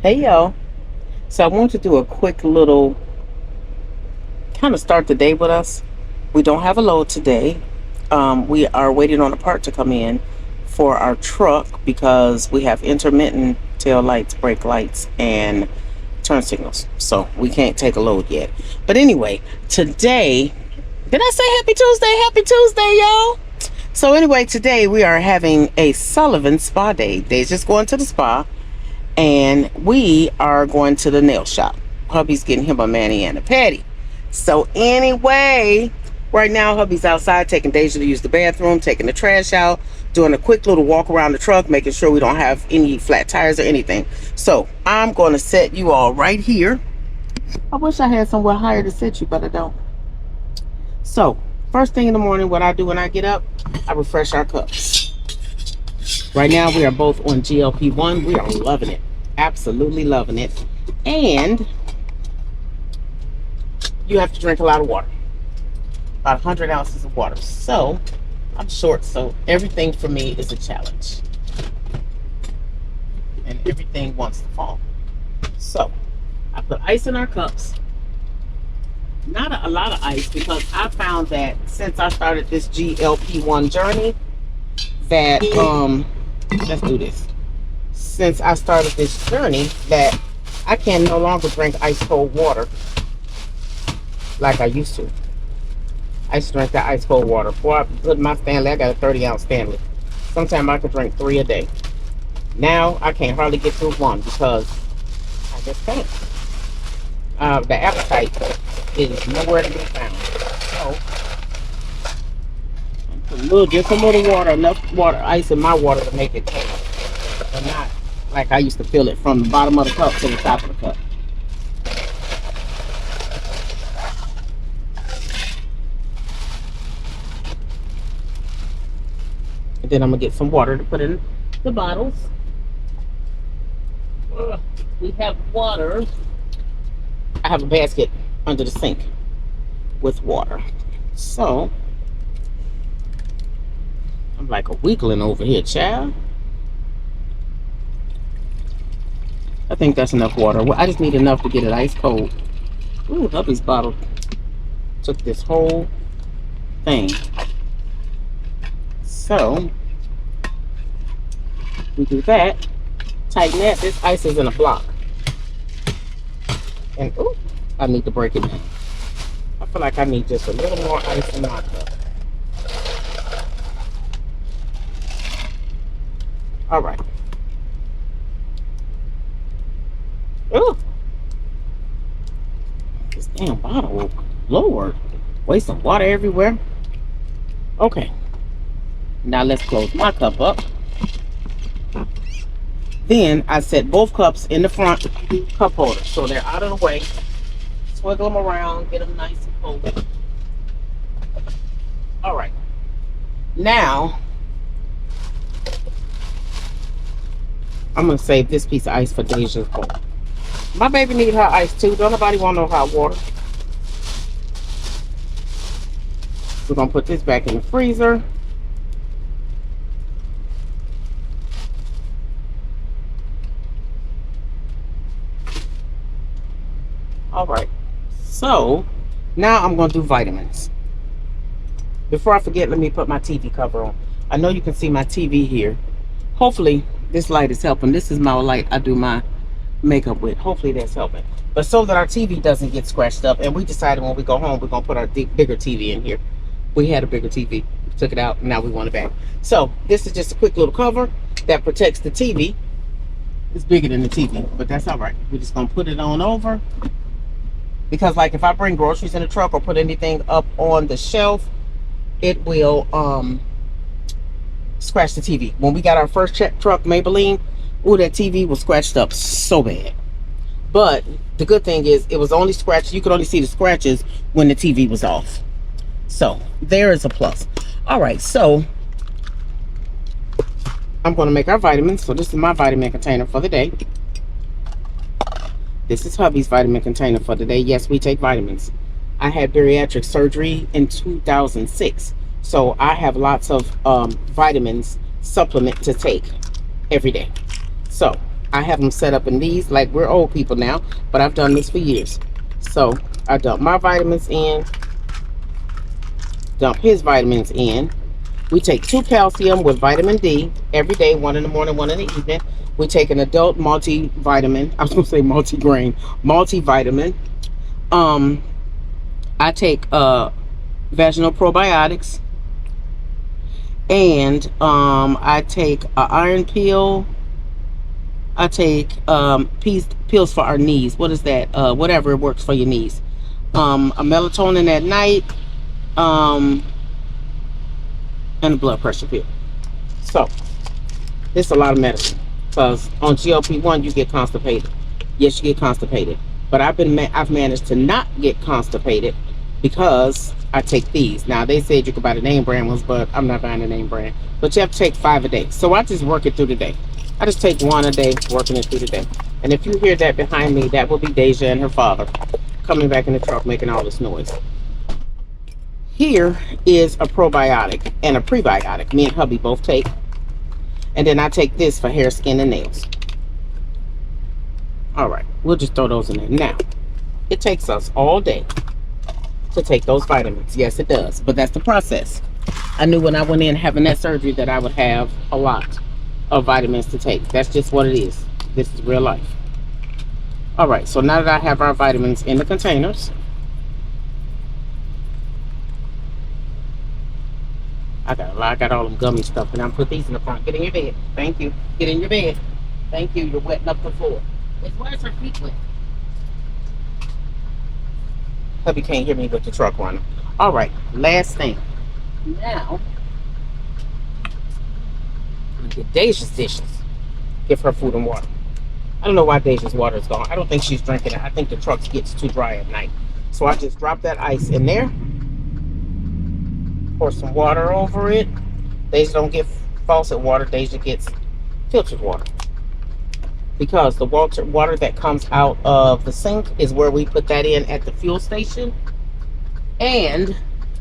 Hey y'all. So I want to do a quick little kind of start the day with us. We don't have a load today. We are waiting on a part to come in for our truck because we have intermittent tail lights, brake lights, and turn signals. So we can't take a load yet. But anyway, today, did I say happy Tuesday? Happy Tuesday, y'all. So anyway, today we are having a Sullivan spa day. They're just going to the spa and we are going to the nail shop. Hubby's getting him a mani and a pedi. So anyway, right now hubby's outside taking Deja to use the bathroom, taking the trash out, doing a quick little walk around the truck, making sure we don't have any flat tires or anything. So I'm going to set you all right here. I wish I had somewhere higher to set you, but I don't. So first thing in the morning, what I do when I get up, I refresh our cups. Right now we are both on GLP-1. We are loving it. Absolutely loving it. And you have to drink a lot of water. About 100 ounces of water. So I'm short, so everything for me is a challenge. And everything wants to fall. So I put ice in our cups. Not a lot of ice because I found that since I started this GLP-1 journey that let's do this. Since I started this journey that I can no longer drink ice cold water like I used to. I used to drink that ice cold water. Before I put in my Stanley, I got a 30-ounce Stanley. Sometimes I could drink 3 a day. Now I can't hardly get through one because I just can't. The appetite is nowhere to be found. So just a little water, enough water, ice in my water to make it cold, but not like I used to feel it from the bottom of the cup to the top of the cup. And then I'm gonna get some water to put in the bottles. We have water. I have a basket under the sink with water. So I'm like a weakling over here, child. I think that's enough water. Well, I just need enough to get it ice cold. Ooh, hubby's bottle took this whole thing. So we do that. Tighten that. This ice is in a block. And ooh, I need to break it down. I feel like I need just a little more ice in my cup. All right. Ooh. This damn bottle, Lord. Wasting water everywhere. Okay. Now let's close my cup up. Then I set both cups in the front cup holder so they're out of the way. Swiggle them around, get them nice and cold. All right. Now I'm gonna save this piece of ice for Deja's bowl. My baby need her ice too. Don't nobody want no hot water. We're gonna put this back in the freezer. All right. So now I'm gonna do vitamins. Before I forget, let me put my TV cover on. I know you can see my TV here. Hopefully this light is helping. This is my light I do my makeup with. Hopefully that's helping. But so that our TV doesn't get scratched up, and we decided when we go home we're gonna put our bigger TV in here. We had a bigger TV, we took it out, and now we want it back. So this is just a quick little cover that protects the TV. It's bigger than the TV, but that's all right. We're just gonna put it on over because, like, if I bring groceries in the truck or put anything up on the shelf, it will scratch the TV. When we got our first truck, Maybelline, ooh, that TV was scratched up so bad. But the good thing is it was only scratched. You could only see the scratches when the TV was off. So there is a plus. All right, so I'm going to make our vitamins. So this is my vitamin container for the day. This is hubby's vitamin container for the day. Yes, we take vitamins. I had bariatric surgery in 2006. So I have lots of vitamins supplement to take every day. So I have them set up in these, like we're old people now, but I've done this for years. So I dump my vitamins in, dump his vitamins in. We take 2 calcium with vitamin D every day, 1 in the morning, 1 in the evening. We take an adult multivitamin. I was gonna say multigrain, multivitamin. I take vaginal probiotics, and I take an iron pill. I take pills for our knees. What is that? Whatever works for your knees. A melatonin at night, and a blood pressure pill. So it's a lot of medicine, because on GLP-1 you get constipated. Yes, you get constipated, but I've managed to not get constipated because I take these. Now they said you could buy the name brand ones, but I'm not buying the name brand. But you have to take 5 a day. So I just work it through the day. I just take 1 a day, working it through the day. And if you hear that behind me, that will be Deja and her father coming back in the truck making all this noise. Here is a probiotic and a prebiotic. Me and hubby both take. And then I take this for hair, skin, and nails. All right, we'll just throw those in there. Now, it takes us all day to take those vitamins. Yes, it does, but that's the process. I knew when I went in having that surgery that I would have a lot of vitamins to take. That's just what it is. This is real life. All right, so now that I have our vitamins in the containers, I got all them gummy stuff, and I'm put these in the front. Get in your bed. Thank you. Get in your bed. Thank you. You're wetting up the floor. Why is her feet wet? Hubby can't hear me with the truck running. All right, last thing. Now, I'm gonna get Deja's dishes. Give her food and water. I don't know why Deja's water is gone. I don't think she's drinking it. I think the truck gets too dry at night. So I just drop that ice in there. Pour some water over it. Deja don't get faucet water. Deja gets filtered water. Because the water that comes out of the sink is where we put that in at the fuel station. And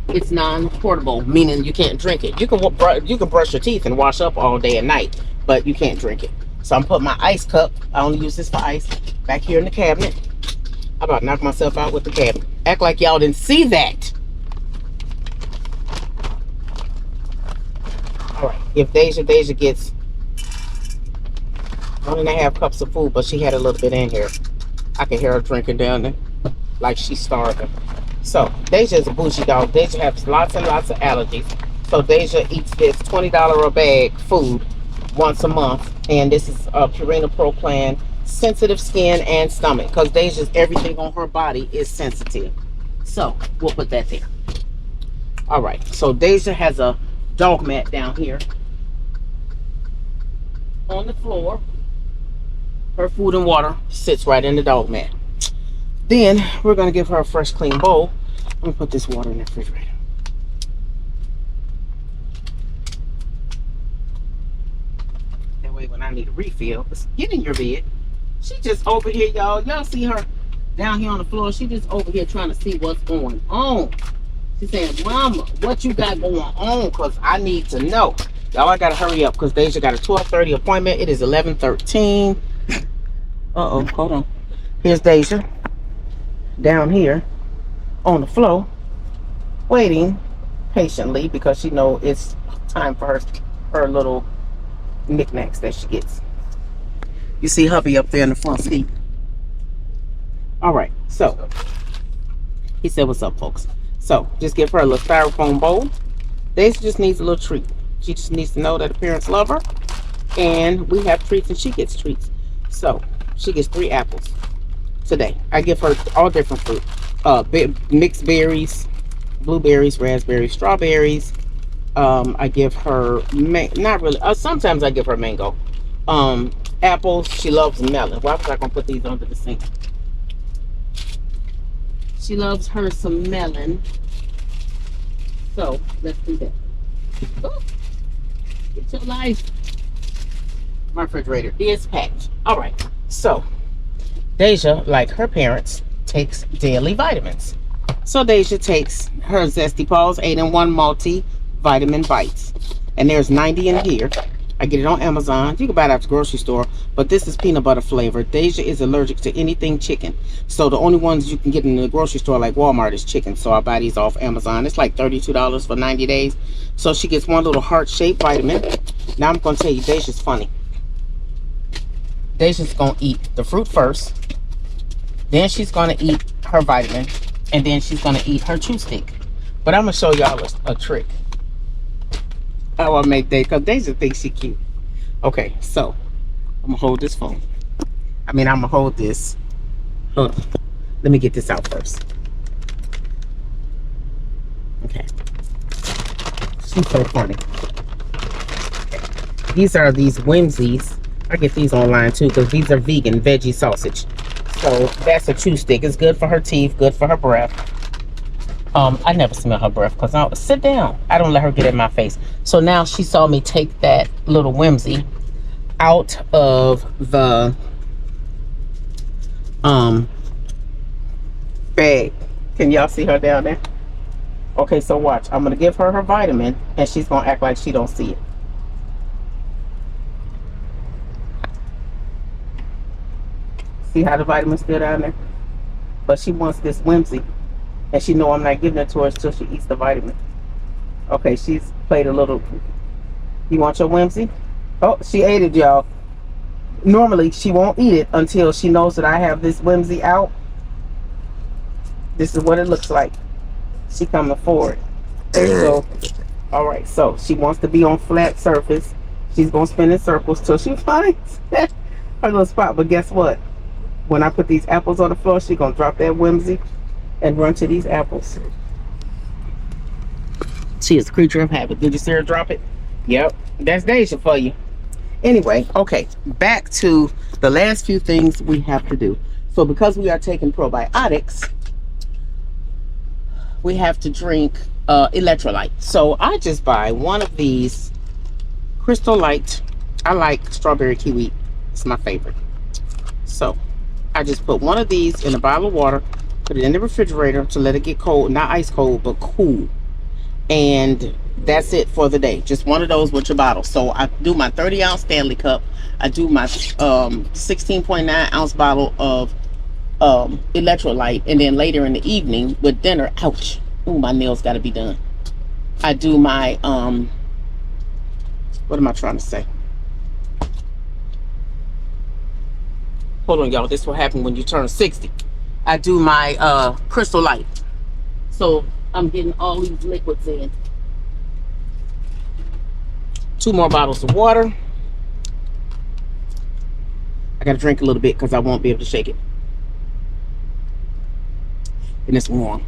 it's non-portable, meaning you can't drink it. You can brush your teeth and wash up all day and night, but you can't drink it. So I'm putting my ice cup, I only use this for ice, back here in the cabinet. I'm about to knock myself out with the cabinet. Act like y'all didn't see that. All right, if Deja gets 1.5 cups of food, but she had a little bit in here. I can hear her drinking down there like she's starving. So Deja is a bougie dog. Deja has lots and lots of allergies. So Deja eats this $20 a bag food once a month. And this is Purina Pro Plan, sensitive skin and stomach, because Deja's everything on her body is sensitive. So we'll put that there. All right, so Deja has a dog mat down here on the floor. Her food and water sits right in the dog mat. Then we're going to give her a fresh, clean bowl. I'm going to put this water in the refrigerator. That way when I need a refill, get in your bed. She just over here, y'all. Y'all see her down here on the floor. She just over here trying to see what's going on. She's saying, Mama, what you got going on? Because I need to know. Y'all, I got to hurry up because Deja got a 12:30 appointment. It is 11:13. Uh-oh, hold on. Here's Deja down here on the floor, waiting patiently because she know it's time for her little knickknacks that she gets. You see hubby up there in the front seat. All right, so he said, what's up, folks? So just give her a little styrofoam bowl. Deja just needs a little treat. She just needs to know that her parents love her, and we have treats and she gets treats. So she gets 3 apples today. I give her all different fruit. Mixed berries, blueberries, raspberries, strawberries. I give her, not really, sometimes I give her mango. Apples, she loves melon. Why was I going to put these under the sink? She loves her some melon. So, let's do that. Ooh, get your life. My refrigerator is packed. All right. So, Deja, like her parents, takes daily vitamins. So Deja takes her Zesty Paws 8-in-1 multi-vitamin bites. And there's 90 in here. I get it on Amazon. You can buy it at the grocery store, but this is peanut butter flavor. Deja is allergic to anything chicken, so the only ones you can get in the grocery store like Walmart is chicken. So I buy these off Amazon. It's like $32 for 90 days. So she gets one little heart-shaped vitamin. Now I'm gonna tell you, Deja's funny. Deja's gonna eat the fruit first, then she's gonna eat her vitamin, and then she's gonna eat her chew stick. But I'm gonna show y'all a trick. I want to make Deja, because Deja thinks she cute. Okay, so I'm gonna hold this phone. I'm gonna hold this. Hold on. Let me get this out first. Okay. She's so funny. Okay. These are these Whimsies. I get these online too, because these are vegan veggie sausage. So that's a chew stick. It's good for her teeth, good for her breath. I never smell her breath because I'll sit down. I don't let her get in my face. So now she saw me take that little Whimsy out of the bag. Can y'all see her down there? Okay, so watch. I'm gonna give her her vitamin, and she's gonna act like she don't see it. See how the vitamin's still down there? But she wants this Whimsy. And she know I'm not giving it to her until she eats the vitamin. Okay, she's played a little. You want your Whimsy? Oh, she ate it, y'all. Normally, she won't eat it until she knows that I have this Whimsy out. This is what it looks like. She coming forward. There you go. All right, so she wants to be on flat surface. She's going to spin in circles till she finds her little spot. But guess what? When I put these apples on the floor, she's going to drop that Whimsy and run to these apples. She is a creature of habit. Did you see her drop it? Yep, that's Deja for you. Anyway, okay, back to the last few things we have to do. So because we are taking probiotics, we have to drink electrolyte. So I just buy one of these Crystal Light. I like strawberry kiwi. It's my favorite. So I just put one of these in a bottle of water, put it in the refrigerator to let it get cold, not ice cold, but cool. And that's it for the day. Just one of those with your bottle. So I do my 30-ounce Stanley cup. I do my 16.9 ounce bottle of electrolyte. And then later in the evening with dinner, ouch. Ooh, my nails got to be done. I do my, what am I trying to say? Hold on, y'all. This will happen when you turn 60. I do my Crystal Light. So I'm getting all these liquids in. 2 more bottles of water. I gotta drink a little bit because I won't be able to shake it. And it's warm.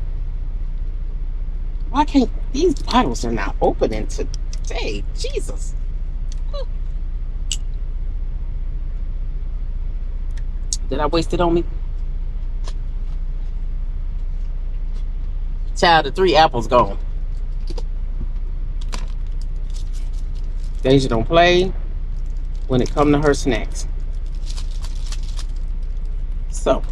Why can't these bottles are not opening today? Jesus. Did I waste it on me? Child, the 3 apples gone. Deja don't play when it comes to her snacks. So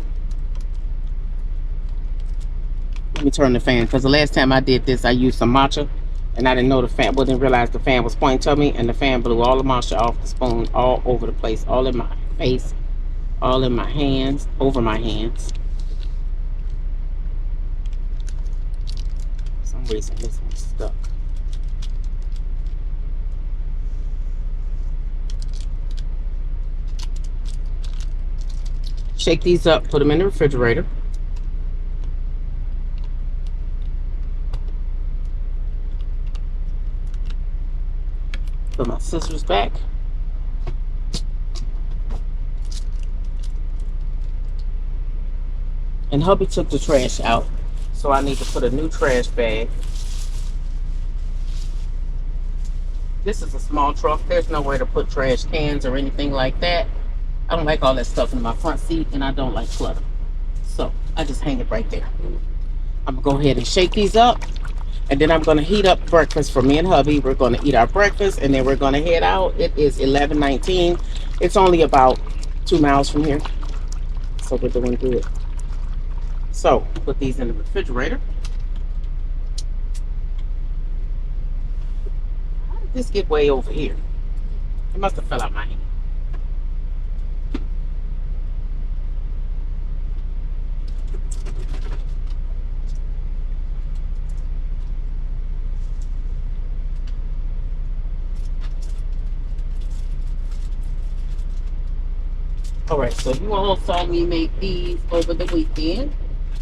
let me turn the fan, because the last time I did this I used some matcha and I didn't know the fan, well, didn't realize the fan was pointing to me, and the fan blew all the matcha off the spoon all over the place, all in my face, all in my hands, over my hands. For some reason this one's stuck. Shake these up, put them in the refrigerator. Put my scissors back. And hubby took the trash out, so I need to put a new trash bag. This is a small truck. There's nowhere to put trash cans or anything like that. I don't like all that stuff in my front seat, and I don't like clutter. So I just hang it right there. I'm gonna go ahead and shake these up, and then I'm gonna heat up breakfast for me and hubby. We're gonna eat our breakfast, and then we're gonna head out. It is 11:19. It's only about 2 miles from here, so we're doing good. So put these in the refrigerator. How did this get way over here? It must have fell out my hand. Alright, so you all saw me make these over the weekend.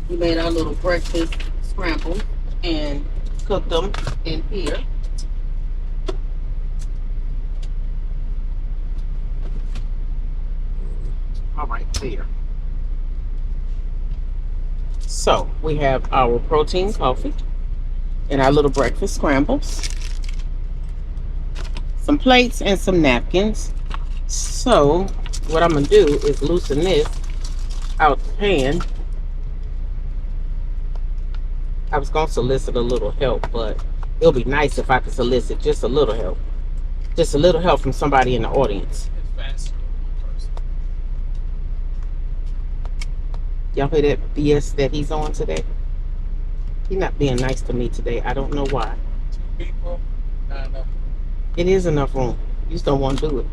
We made our little breakfast scramble and cooked them in here. Alright, there. So we have our protein coffee and our little breakfast scrambles. Some plates and some napkins. So what I'm gonna do is loosen this out the pan. I was gonna solicit a little help, but it'll be nice if I could solicit just a little help. Just a little help from somebody in the audience. Y'all hear that BS that he's on today? He's not being nice to me today. I don't know why. 2 people, not enough. It is enough room. You just don't want to do it.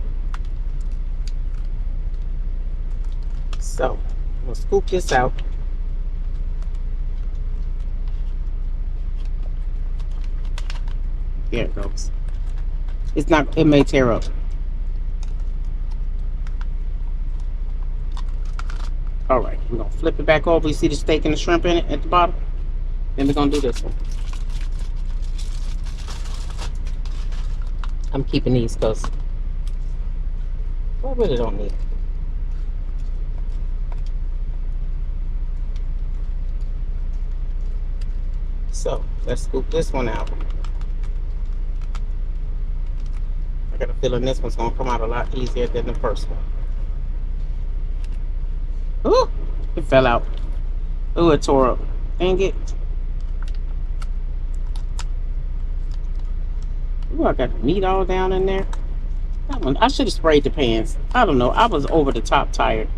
So, I'm going to scoop this out. There it goes. It's not, it may tear up. All right, we're going to flip it back over. You see the steak and the shrimp in it at the bottom? Then we're going to do this one. I'm keeping these because I really don't need it. So let's scoop this one out. I got a feeling this one's gonna come out a lot easier than the first one. Ooh, it fell out. Ooh, it tore up. Dang it. Ooh, I got the meat all down in there. That one, I should have sprayed the pans. I don't know. I was over the top tired.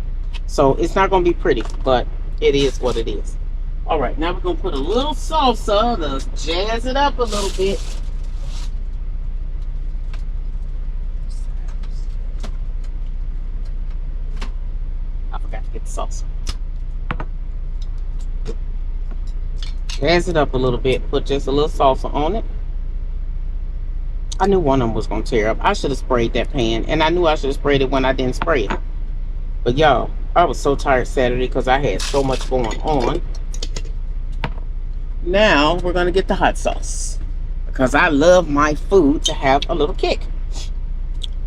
So it's not gonna be pretty, but it is what it is. All right, now we're gonna put a little salsa to jazz it up a little bit. I forgot to get the salsa. Jazz it up a little bit. Put just a little salsa on it. I knew one of them was gonna tear up. I should have sprayed that pan, and I knew I should have sprayed it when I didn't spray it. But y'all, I was so tired Saturday because I had so much going on. Now we're gonna get the hot sauce because I love my food to have a little kick,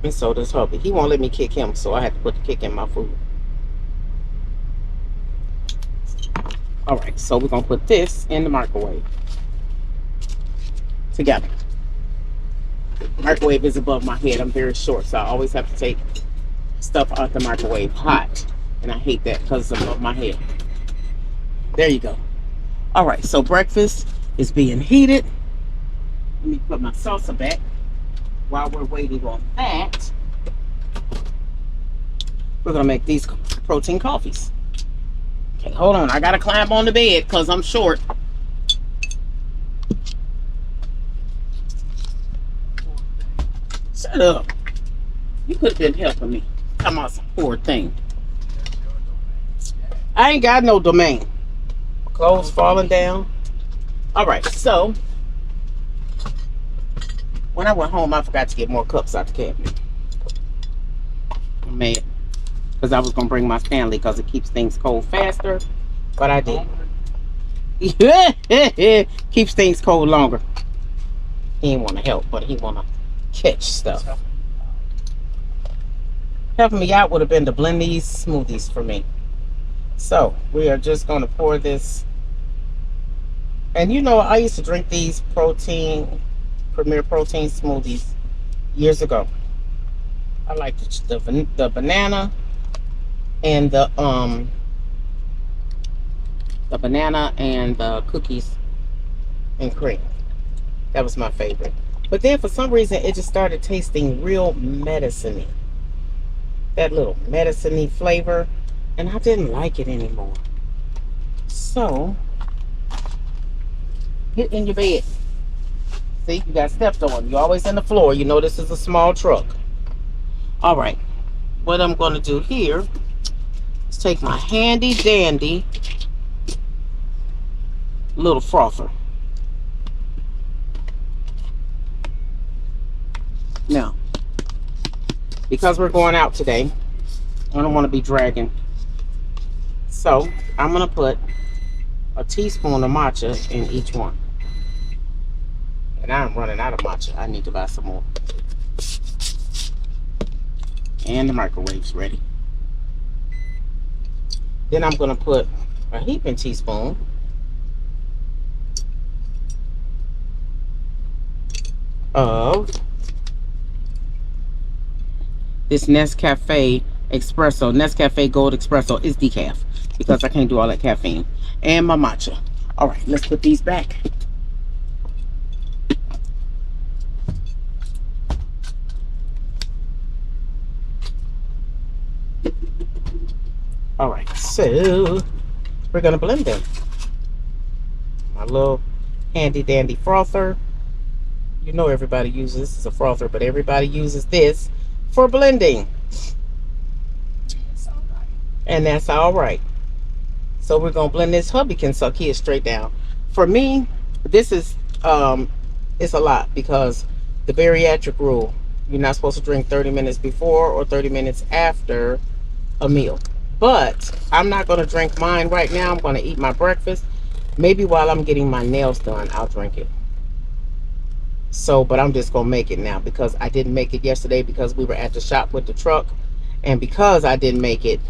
and so does hubby. He won't let me kick him, so I have to put the kick in my food. All right, so we're gonna put this in the microwave together. The microwave is above my head. I'm very short, so I always have to take stuff out the microwave hot, and I hate that because it's above my head. There you go. All right, so breakfast is being heated. Let me put my salsa back. While we're waiting on that, we're gonna make these protein coffees. Okay, hold on. I gotta climb on the bed because I'm short. Shut up. You could have been helping me. Come on, some poor thing. I ain't got no domain. Clothes falling down. All right, so when I went home, I forgot to get more cups out the cabinet. I'm mad because I was gonna bring my Stanley because it keeps things cold faster, but I didn't. Keeps things cold longer. He didn't want to help, but he want to catch stuff. Helping me out would have been to blend these smoothies for me. So we are just going to pour this. And you know, I used to drink these Premier Protein smoothies years ago. I like the banana and the banana and the cookies and cream. That was my favorite. But then for some reason it just started tasting real medicine-y. That little medicine-y flavor, and I didn't like it anymore. So get in your bed. See, you got stepped on. You're always in the floor. You know this is a small truck. All right. What I'm going to do here is take my handy dandy little frother. Now, because we're going out today, I don't want to be dragging. So I'm going to put a teaspoon of matcha in each one. And I'm running out of matcha. I need to buy some more. And the microwave's ready. Then I'm going to put a heaping teaspoon of this Nescafe Espresso. Nescafe Gold Espresso is decaf because I can't do all that caffeine. And my matcha. All right, let's put these back. All right, so we're gonna blend them. My little handy dandy frother. You know everybody uses this as a frother, but everybody uses this for blending. That's all right. And that's all right. So we're gonna blend this. Hubby can suck his straight down. For me, this is it's a lot because the bariatric rule, you're not supposed to drink 30 minutes before or 30 minutes after a meal. But I'm not going to drink mine right now. I'm going to eat my breakfast. Maybe while I'm getting my nails done, I'll drink it. So, but I'm just going to make it now because I didn't make it yesterday because we were at the shop with the truck. And because I didn't make it,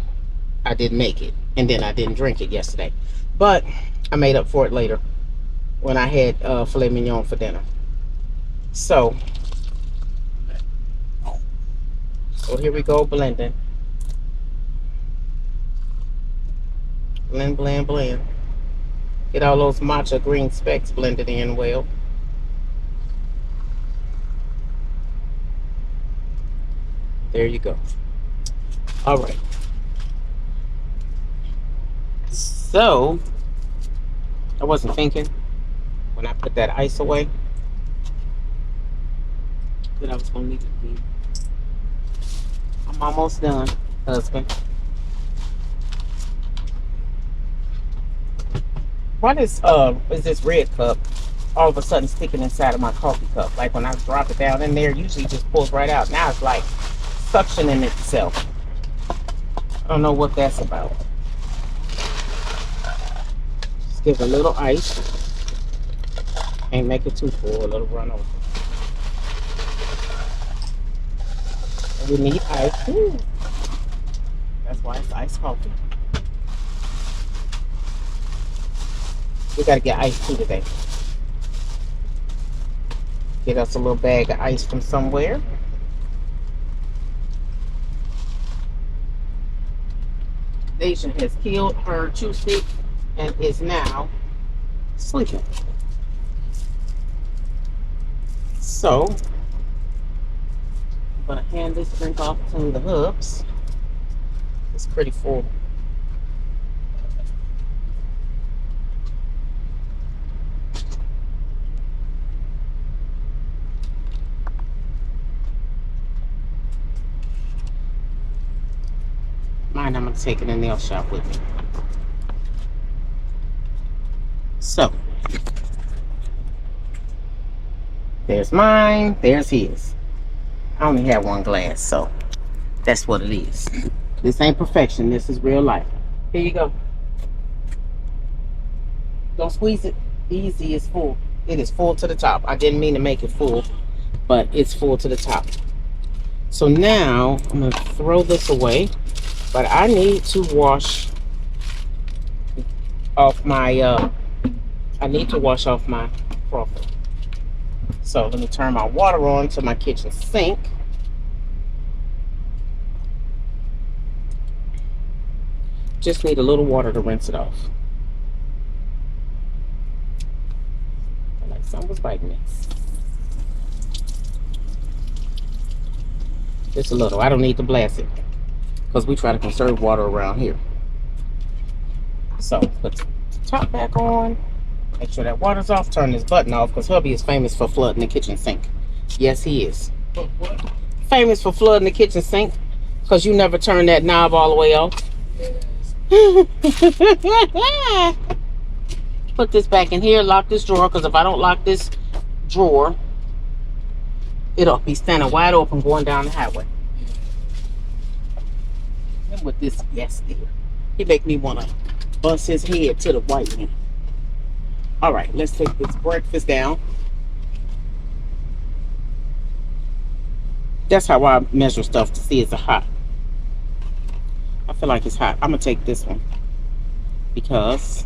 I didn't make it. And then I didn't drink it yesterday. But I made up for it later when I had filet mignon for dinner. So here we go blending. Blend, blend, blend. Get all those matcha green specks blended in well. There you go. All right. So, I wasn't thinking when I put that ice away that I was going to need to be. I'm almost done, husband. Why is this red cup all of a sudden sticking inside of my coffee cup? Like when I drop it down in there, usually it just pulls right out. Now it's like suctioning itself. I don't know what that's about. Just give it a little ice. Ain't make it too full, a little run over. And we need ice. Ooh. That's why it's iced coffee. We gotta get ice too today. Get us a little bag of ice from somewhere. Deja has killed her chew stick and is now sleeping. So I'm gonna hand this drink off to the hubs. It's pretty full. Mine, I'm going to take it in the nail shop with me. So, there's mine, there's his. I only have one glass, so that's what it is. This ain't perfection, this is real life. Here you go. Don't squeeze it. Easy, it's full. It is full to the top. I didn't mean to make it full, but it's full to the top. So now, I'm going to throw this away. But I need to wash off my, frother. So let me turn my water on to my kitchen sink. Just need a little water to rinse it off. I like something was biting me. Just a little. I don't need to blast it, because we try to conserve water around here. So put the top back on. Make sure that water's off. Turn this button off because hubby is famous for flooding the kitchen sink. Yes, he is. But what? famous for flooding the kitchen sink because you never turn that knob all the way off. Yes. Put this back in here, lock this drawer, because if I don't lock this drawer, it'll be standing wide open going down the highway. And with this yes there, he make me want to bust his head to the white man. All right, let's take this breakfast down. That's how I measure stuff to see is it hot. I feel like it's hot. I'm gonna take this one because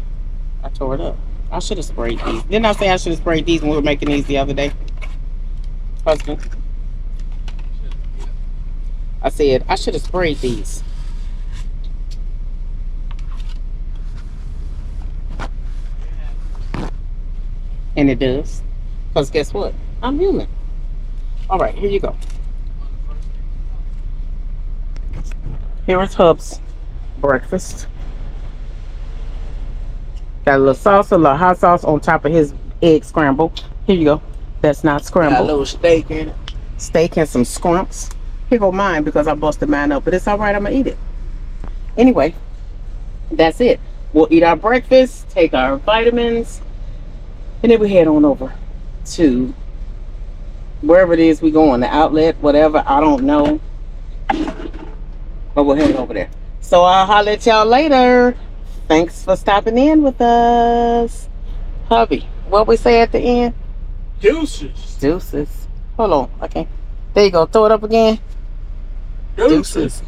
I tore it up. I should have sprayed these. Didn't I say I should have sprayed these when we were making these the other day? Husband. I said I should have sprayed these. And it does. Because guess what? I'm human. All right, here you go. Here is Hub's breakfast. Got a little salsa, a little hot sauce on top of his egg scramble. Here you go. That's not Got a scrambled. little steak in it. Steak and some scrumps. Here go mine because I busted mine up, but it's all right. I'm gonna eat it. Anyway, that's it. We'll eat our breakfast, take our vitamins, and then we head on over to wherever it is we going, the outlet, whatever. I don't know, but we'll head over there. So I'll holler at y'all later. Thanks for stopping in with us, hubby. What we say at the end? Deuces. Deuces. Hold on. Okay. There you go. Throw it up again. Deuces.